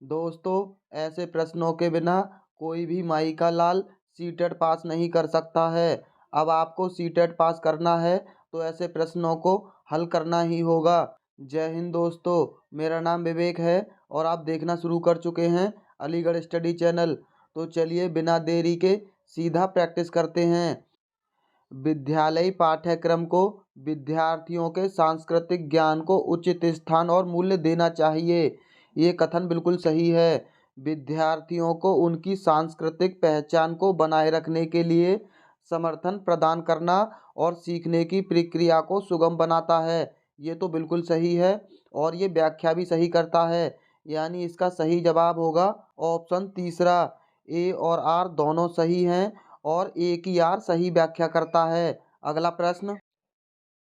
दोस्तों, ऐसे प्रश्नों के बिना कोई भी माई का लाल सीटेट पास नहीं कर सकता है। अब आपको सीटेट पास करना है तो ऐसे प्रश्नों को हल करना ही होगा। जय हिंद दोस्तों, मेरा नाम विवेक है और आप देखना शुरू कर चुके हैं अलीगढ़ स्टडी चैनल। तो चलिए बिना देरी के सीधा प्रैक्टिस करते हैं। विद्यालयी पाठ्यक्रम को विद्यार्थियों के सांस्कृतिक ज्ञान को उचित स्थान और मूल्य देना चाहिए। ये कथन बिल्कुल सही है। विद्यार्थियों को उनकी सांस्कृतिक पहचान को बनाए रखने के लिए समर्थन प्रदान करना और सीखने की प्रक्रिया को सुगम बनाता है। ये तो बिल्कुल सही है और ये व्याख्या भी सही करता है। यानी इसका सही जवाब होगा ऑप्शन तीसरा। ए और आर दोनों सही हैं और ए की आर सही व्याख्या करता है। अगला प्रश्न।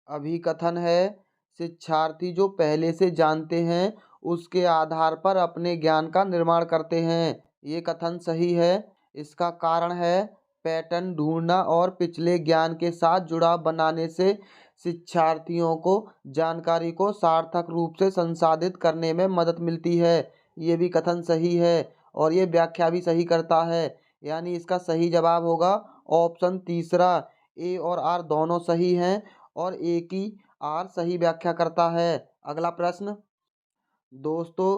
अभिकथन है, शिक्षार्थी जो पहले से जानते हैं उसके आधार पर अपने ज्ञान का निर्माण करते हैं। ये कथन सही है। इसका कारण है पैटर्न ढूंढना और पिछले ज्ञान के साथ जुड़ाव बनाने से शिक्षार्थियों को जानकारी को सार्थक रूप से संसाधित करने में मदद मिलती है। ये भी कथन सही है और ये व्याख्या भी सही करता है। यानी इसका सही जवाब होगा ऑप्शन तीसरा। ए और आर दोनों सही हैं और ए की आर सही व्याख्या करता है। अगला प्रश्न। दोस्तों,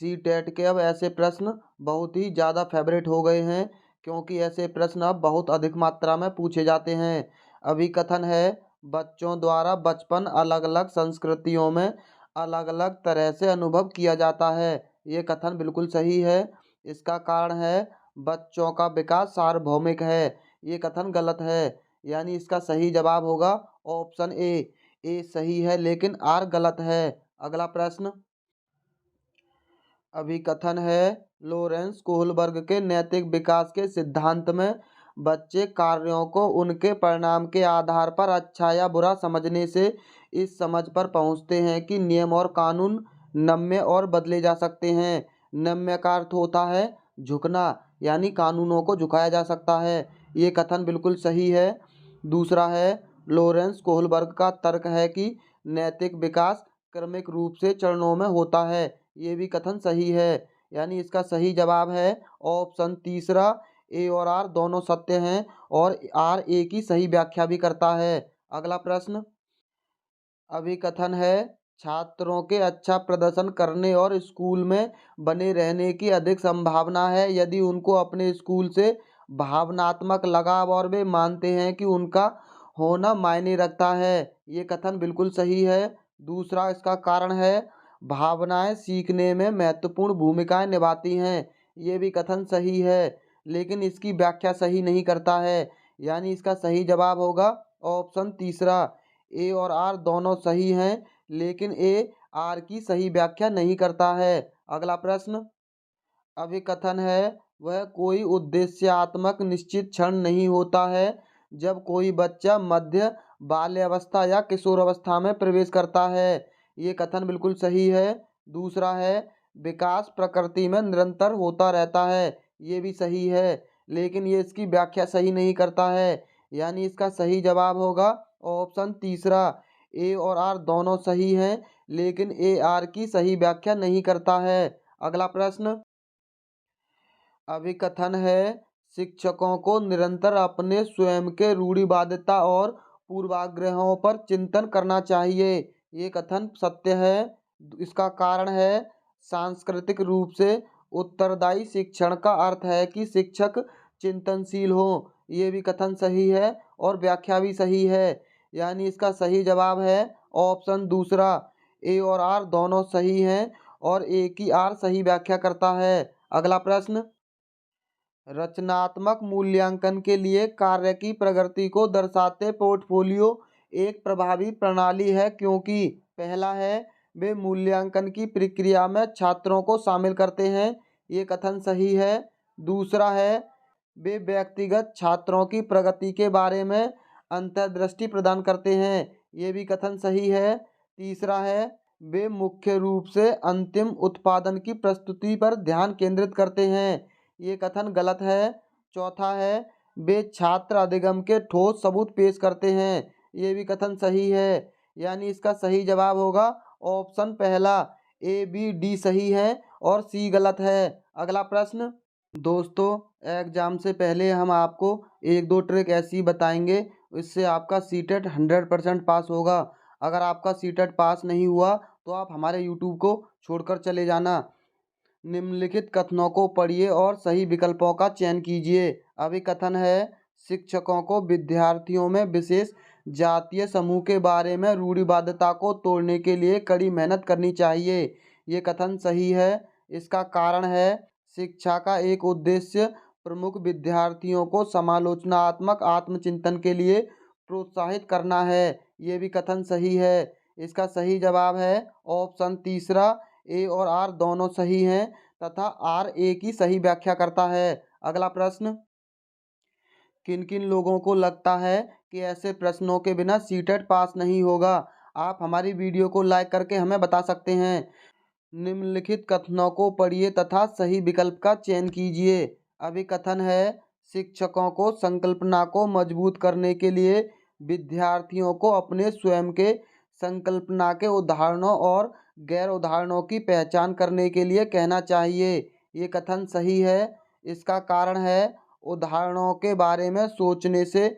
सी टेट के अब ऐसे प्रश्न बहुत ही ज़्यादा फेवरेट हो गए हैं क्योंकि ऐसे प्रश्न अब बहुत अधिक मात्रा में पूछे जाते हैं। अभिकथन है, बच्चों द्वारा बचपन अलग अलग संस्कृतियों में अलग अलग तरह से अनुभव किया जाता है। ये कथन बिल्कुल सही है। इसका कारण है बच्चों का विकास सार्वभौमिक है। ये कथन गलत है। यानी इसका सही जवाब होगा ऑप्शन ए। ए सही है लेकिन आर गलत है। अगला प्रश्न। अभिकथन है, लॉरेंस कोहलबर्ग के नैतिक विकास के सिद्धांत में बच्चे कार्यों को उनके परिणाम के आधार पर अच्छा या बुरा समझने से इस समझ पर पहुंचते हैं कि नियम और कानून नम्य और बदले जा सकते हैं। नम्य का अर्थ होता है झुकना, यानी कानूनों को झुकाया जा सकता है। ये कथन बिल्कुल सही है। दूसरा है, लॉरेंस कोहलबर्ग का तर्क है कि नैतिक विकास क्रमिक रूप से चरणों में होता है। ये भी कथन सही है। यानी इसका सही जवाब है ऑप्शन तीसरा। ए और आर दोनों सत्य हैं और आर ए की सही व्याख्या भी करता है। अगला प्रश्न। अभिकथन है, छात्रों के अच्छा प्रदर्शन करने और स्कूल में बने रहने की अधिक संभावना है यदि उनको अपने स्कूल से भावनात्मक लगाव और वे मानते हैं कि उनका होना मायने रखता है। ये कथन बिल्कुल सही है। दूसरा इसका कारण है, भावनाएं सीखने में महत्वपूर्ण भूमिकाएं निभाती हैं। ये भी कथन सही है लेकिन इसकी व्याख्या सही नहीं करता है। यानी इसका सही जवाब होगा ऑप्शन तीसरा। ए और आर दोनों सही हैं लेकिन ए आर की सही व्याख्या नहीं करता है। अगला प्रश्न। अभिकथन है, वह कोई उद्देश्यात्मक निश्चित क्षण नहीं होता है जब कोई बच्चा मध्य बाल्यावस्था या किशोरावस्था में प्रवेश करता है। ये कथन बिल्कुल सही है। दूसरा है, विकास प्रकृति में निरंतर होता रहता है। ये भी सही है लेकिन ये इसकी व्याख्या सही नहीं करता है। यानी इसका सही जवाब होगा ऑप्शन तीसरा। ए और आर दोनों सही हैं लेकिन ए आर की सही व्याख्या नहीं करता है। अगला प्रश्न। अभिकथन है, शिक्षकों को निरंतर अपने स्वयं के रूढ़िवादिता और पूर्वाग्रहों पर चिंतन करना चाहिए। ये कथन सत्य है। इसका कारण है, सांस्कृतिक रूप से उत्तरदायी शिक्षण का अर्थ है कि शिक्षक चिंतनशील हो। ये भी कथन सही है और व्याख्या भी सही है। यानी इसका सही जवाब है ऑप्शन दूसरा। ए और आर दोनों सही हैं और ए की आर सही व्याख्या करता है। अगला प्रश्न। रचनात्मक मूल्यांकन के लिए कार्य की प्रगति को दर्शाते पोर्टफोलियो एक प्रभावी प्रणाली है क्योंकि पहला है, वे मूल्यांकन की प्रक्रिया में छात्रों को शामिल करते हैं। ये कथन सही है। दूसरा है, वे व्यक्तिगत छात्रों की प्रगति के बारे में अंतर्दृष्टि प्रदान करते हैं। ये भी कथन सही है। तीसरा है, वे मुख्य रूप से अंतिम उत्पादन की प्रस्तुति पर ध्यान केंद्रित करते हैं। ये कथन गलत है। चौथा है, वे छात्र अधिगम के ठोस सबूत पेश करते हैं। ये भी कथन सही है। यानी इसका सही जवाब होगा ऑप्शन पहला। ए बी डी सही है और सी गलत है। अगला प्रश्न। दोस्तों, एग्जाम से पहले हम आपको एक दो ट्रिक ऐसी बताएंगे, इससे आपका सीटेट 100% पास होगा। अगर आपका सीटेट पास नहीं हुआ तो आप हमारे यूट्यूब को छोड़कर चले जाना। निम्नलिखित कथनों को पढ़िए और सही विकल्पों का चयन कीजिए। अभिकथन है, शिक्षकों को विद्यार्थियों में विशेष जातीय समूह के बारे में रूढ़िवादिता को तोड़ने के लिए कड़ी मेहनत करनी चाहिए। ये कथन सही है। इसका कारण है, शिक्षा का एक उद्देश्य प्रमुख विद्यार्थियों को समालोचनात्मक आत्मचिंतन के लिए प्रोत्साहित करना है। ये भी कथन सही है। इसका सही जवाब है ऑप्शन तीसरा। ए और आर दोनों सही हैं तथा आर ए की सही व्याख्या करता है। अगला प्रश्न। किन किन लोगों को लगता है कि ऐसे प्रश्नों के बिना सीटेट पास नहीं होगा? आप हमारी वीडियो को लाइक करके हमें बता सकते हैं। निम्नलिखित कथनों को पढ़िए तथा सही विकल्प का चयन कीजिए। अभिकथन है, शिक्षकों को संकल्पना को मजबूत करने के लिए विद्यार्थियों को अपने स्वयं के संकल्पना के उदाहरणों और गैर उदाहरणों की पहचान करने के लिए कहना चाहिए। ये कथन सही है। इसका कारण है, उदाहरणों के बारे में सोचने से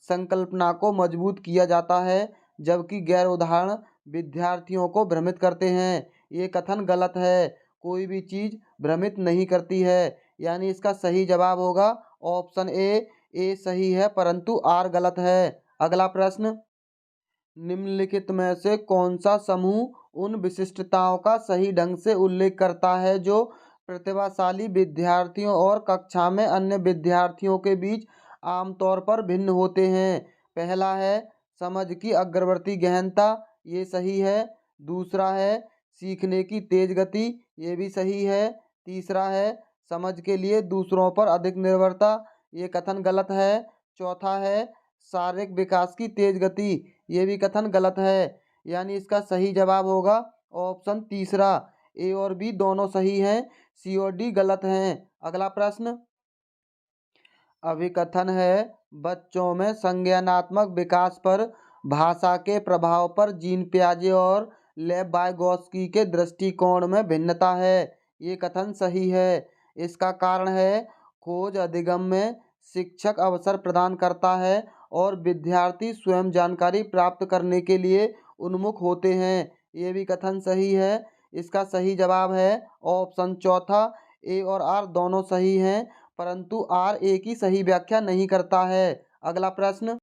संकल्पना को मजबूत किया जाता है, जबकि गैर उदाहरण विद्यार्थियों को भ्रमित करते हैं। ये कथन गलत है। कोई भी चीज़ भ्रमित नहीं करती है। यानी इसका सही जवाब होगा ऑप्शन ए। ए सही है परंतु आर गलत है। अगला प्रश्न। निम्नलिखित में से कौन सा समूह उन विशिष्टताओं का सही ढंग से उल्लेख करता है जो प्रतिभाशाली विद्यार्थियों और कक्षा में अन्य विद्यार्थियों के बीच आमतौर पर भिन्न होते हैं? पहला है समझ की अग्रवर्ती गहनता, ये सही है। दूसरा है सीखने की तेज गति, ये भी सही है। तीसरा है समझ के लिए दूसरों पर अधिक निर्भरता, ये कथन गलत है। चौथा है शारीरिक विकास की तेज गति, ये भी कथन गलत है। यानी इसका सही जवाब होगा ऑप्शन तीसरा। ए और बी दोनों सही हैं, सी और डी गलत हैं। अगला प्रश्न। अभिकथन है, बच्चों में संज्ञानात्मक विकास पर भाषा के प्रभाव पर जीन पियाजे और लेव वाइगोत्स्की के दृष्टिकोण में भिन्नता है। ये कथन सही है। इसका कारण है, खोज अधिगम में शिक्षक अवसर प्रदान करता है और विद्यार्थी स्वयं जानकारी प्राप्त करने के लिए उन्मुख होते हैं। ये भी कथन सही है। इसका सही जवाब है ऑप्शन चौथा। ए और आर दोनों सही हैं परंतु आर ए की सही व्याख्या नहीं करता है। अगला प्रश्न।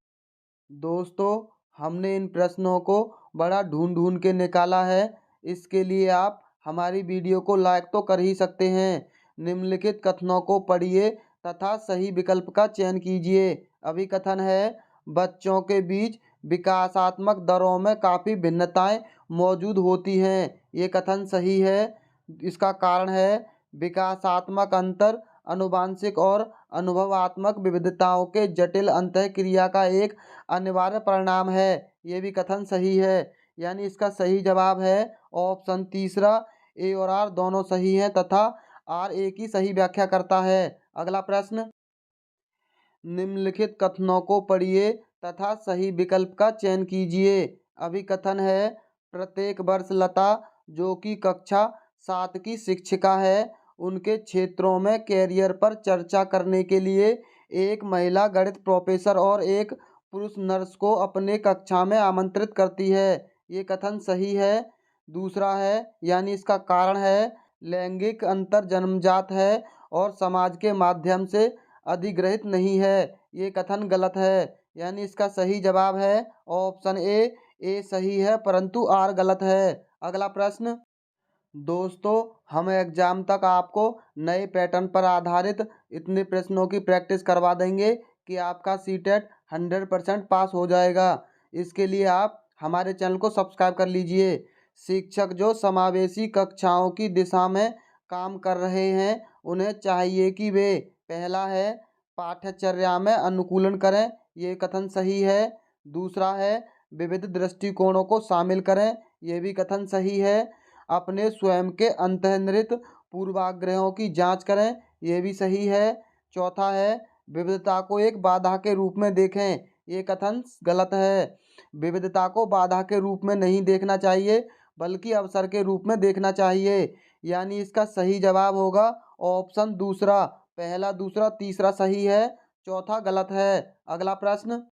दोस्तों, हमने इन प्रश्नों को बड़ा ढूंढ ढूंढ के निकाला है। इसके लिए आप हमारी वीडियो को लाइक तो कर ही सकते हैं। निम्नलिखित कथनों को पढ़िए तथा सही विकल्प का चयन कीजिए। अभिकथन है, बच्चों के बीच विकासात्मक दरों में काफ़ी भिन्नताएं मौजूद होती हैं। ये कथन सही है। इसका कारण है, विकासात्मक अंतर आनुवंशिक और अनुभवात्मक विविधताओं के जटिल अंतःक्रिया का एक अनिवार्य परिणाम है। ये भी कथन सही है। यानी इसका सही जवाब है ऑप्शन तीसरा। ए और आर दोनों सही हैं तथा आर ए की सही व्याख्या करता है। अगला प्रश्न। निम्नलिखित कथनों को पढ़िए तथा सही विकल्प का चयन कीजिए। अभिकथन है, प्रत्येक वर्ष लता, जो कि कक्षा 7 की शिक्षिका है, उनके क्षेत्रों में कैरियर पर चर्चा करने के लिए एक महिला गणित प्रोफेसर और एक पुरुष नर्स को अपने कक्षा में आमंत्रित करती है। ये कथन सही है। दूसरा है, यानी इसका कारण है, लैंगिक अंतर जन्मजात है और समाज के माध्यम से अधिग्रहित नहीं है। ये कथन गलत है। यानी इसका सही जवाब है ऑप्शन ए। ए सही है परंतु आर गलत है। अगला प्रश्न। दोस्तों, हम एग्जाम तक आपको नए पैटर्न पर आधारित इतने प्रश्नों की प्रैक्टिस करवा देंगे कि आपका सीटेट 100% पास हो जाएगा। इसके लिए आप हमारे चैनल को सब्सक्राइब कर लीजिए। शिक्षक जो समावेशी कक्षाओं की दिशा में काम कर रहे हैं, उन्हें चाहिए कि वे पहला है पाठ्यचर्या में अनुकूलन करें, ये कथन सही है। दूसरा है विविध दृष्टिकोणों को शामिल करें, ये भी कथन सही है। अपने स्वयं के अंतर्निहित पूर्वाग्रहों की जांच करें, ये भी सही है। चौथा है विविधता को एक बाधा के रूप में देखें, ये कथन गलत है। विविधता को बाधा के रूप में नहीं देखना चाहिए बल्कि अवसर के रूप में देखना चाहिए। यानी इसका सही जवाब होगा ऑप्शन दूसरा। पहला, दूसरा, तीसरा सही है, चौथा गलत है। अगला प्रश्न,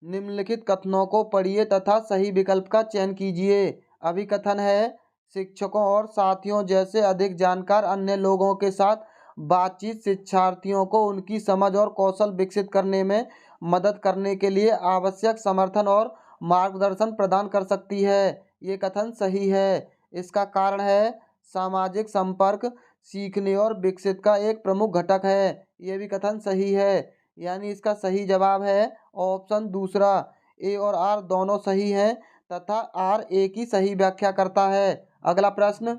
निम्नलिखित कथनों को पढ़िए तथा सही विकल्प का चयन कीजिए। अभिकथन है, शिक्षकों और साथियों जैसे अधिक जानकार अन्य लोगों के साथ बातचीत शिक्षार्थियों को उनकी समझ और कौशल विकसित करने में मदद करने के लिए आवश्यक समर्थन और मार्गदर्शन प्रदान कर सकती है। ये कथन सही है। इसका कारण है, सामाजिक संपर्क सीखने और विकसित का एक प्रमुख घटक है। ये भी कथन सही है। यानी इसका सही जवाब है ऑप्शन दूसरा। ए और आर दोनों सही हैं तथा आर ए की सही व्याख्या करता है। अगला प्रश्न,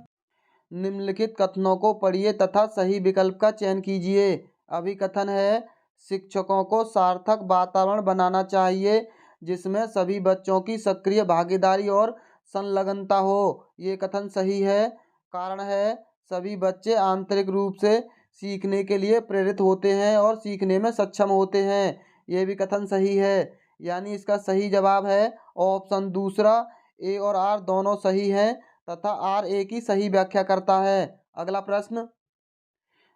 निम्नलिखित कथनों को पढ़िए तथा सही विकल्प का चयन कीजिए। अभिकथन है, शिक्षकों को सार्थक वातावरण बनाना चाहिए जिसमें सभी बच्चों की सक्रिय भागीदारी और संलग्नता हो। ये कथन सही है। कारण है, सभी बच्चे आंतरिक रूप से सीखने के लिए प्रेरित होते हैं और सीखने में सक्षम होते हैं। ये भी कथन सही है। यानी इसका सही जवाब है ऑप्शन दूसरा। ए और आर दोनों सही हैं तथा आर ए की सही व्याख्या करता है। अगला प्रश्न,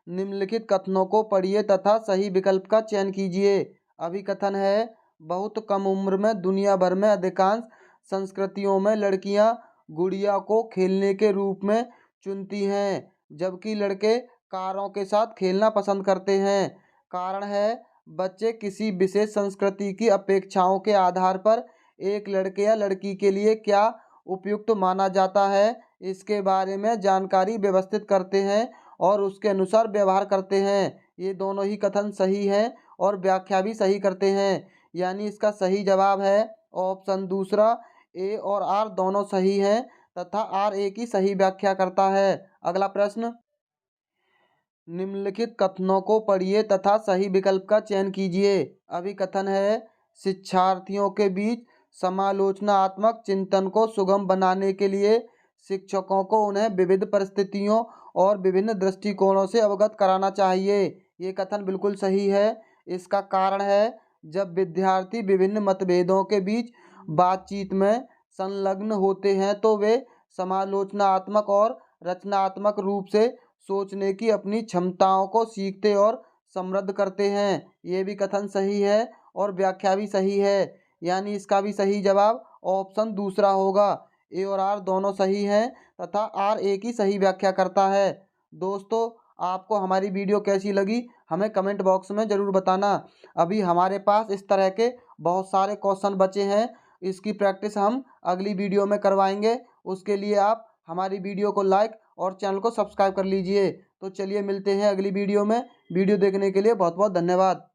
निम्नलिखित कथनों को पढ़िए तथा सही विकल्प का चयन कीजिए। अभिकथन है, बहुत कम उम्र में दुनिया भर में अधिकांश संस्कृतियों में लड़कियां गुड़िया को खेलने के रूप में चुनती हैं जबकि लड़के कारों के साथ खेलना पसंद करते हैं। कारण है, बच्चे किसी विशेष संस्कृति की अपेक्षाओं के आधार पर एक लड़के या लड़की के लिए क्या उपयुक्त माना जाता है इसके बारे में जानकारी व्यवस्थित करते हैं और उसके अनुसार व्यवहार करते हैं। ये दोनों ही कथन सही हैं और व्याख्या भी सही करते हैं। यानी इसका सही जवाब है ऑप्शन दूसरा। ए और आर दोनों सही हैं तथा आर ए की सही व्याख्या करता है। अगला प्रश्न, निम्नलिखित कथनों को पढ़िए तथा सही विकल्प का चयन कीजिए। अभिकथन है, शिक्षार्थियों के बीच समालोचनात्मक चिंतन को सुगम बनाने के लिए शिक्षकों को उन्हें विविध परिस्थितियों और विभिन्न दृष्टिकोणों से अवगत कराना चाहिए। ये कथन बिल्कुल सही है। इसका कारण है, जब विद्यार्थी विभिन्न मतभेदों के बीच बातचीत में संलग्न होते हैं तो वे समालोचनात्मक और रचनात्मक रूप से सोचने की अपनी क्षमताओं को सीखते और समृद्ध करते हैं। ये भी कथन सही है और व्याख्या भी सही है। यानी इसका भी सही जवाब ऑप्शन दूसरा होगा। ए और आर दोनों सही हैं तथा आर ए की सही व्याख्या करता है। दोस्तों, आपको हमारी वीडियो कैसी लगी हमें कमेंट बॉक्स में ज़रूर बताना। अभी हमारे पास इस तरह के बहुत सारे क्वेश्चन बचे हैं। इसकी प्रैक्टिस हम अगली वीडियो में करवाएंगे। उसके लिए आप हमारी वीडियो को लाइक और चैनल को सब्सक्राइब कर लीजिए। तो चलिए मिलते हैं अगली वीडियो में। वीडियो देखने के लिए बहुत बहुत धन्यवाद।